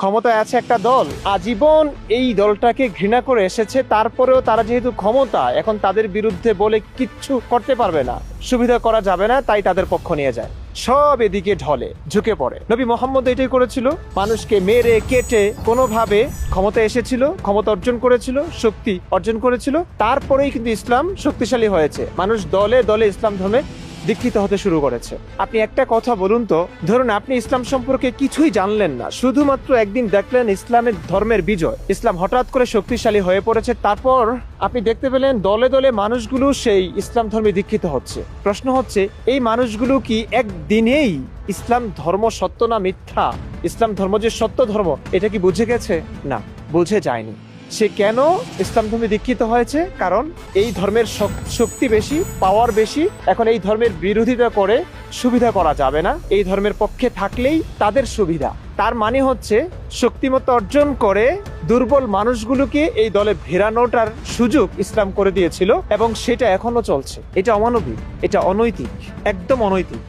ক্ষমতায় আছে একটা দল, আজীবন এই দলটাকে ঘৃণা করে এসেছে, তারপরেও তারা যেহেতু ক্ষমতা, এখন তাদের বিরুদ্ধে বলে কিচ্ছু করতে পারবে না, সুবিধা করা যাবে না, তাই তাদের পক্ষ নিয়ে যায়। সব এদিকে ঢলে ঝুঁকে পড়ে। নবী মোহাম্মদ এটাই করেছিল, মানুষকে মেরে কেটে কোনোভাবে ক্ষমতা এসেছিল, ক্ষমতা অর্জন করেছিল, শক্তি অর্জন করেছিল, তারপরেই কিন্তু ইসলাম শক্তিশালী হয়েছে। মানুষ দলে দলে ইসলাম ধর্মে দীক্ষিত হতে শুরু করেছে। আপনি একটা কথা বলুন তো, ধরুন আপনি ইসলাম সম্পর্কে কিছুই জানলেন না, শুধুমাত্র একদিন দেখলেন ইসলামের ধর্মের বিজয়, ইসলাম হঠাৎ করে শক্তিশালী হয়ে পড়েছে, তারপর আপনি দেখতে পেলেন দলে দলে মানুষগুলো সেই ইসলাম ধর্মে দীক্ষিত হচ্ছে। প্রশ্ন হচ্ছে, এই মানুষগুলো কি একদিনেই ইসলাম ধর্ম সত্য না মিথ্যা, ইসলাম ধর্ম যে সত্য ধর্ম, এটা কি বুঝে গেছে? না, বুঝে যায়নি। সে কেন ইসলাম ধর্মে দীক্ষিত হয়েছে? কারণ এই ধর্মের শক্তি বেশি, পাওয়ার বেশি, এখন এই ধর্মের বিরোধিতা করে সুবিধা করা যাবে না, এই ধর্মের পক্ষে থাকলেই তাদের সুবিধা। তার মানে হচ্ছে শক্তিমত্তা অর্জন করে দুর্বল মানুষগুলোকে এই দলে ভেড়ানোটার সুযোগ ইসলাম করে দিয়েছিল, এবং সেটা এখনো চলছে। এটা অমানবিক, এটা অনৈতিক, একদম অনৈতিক।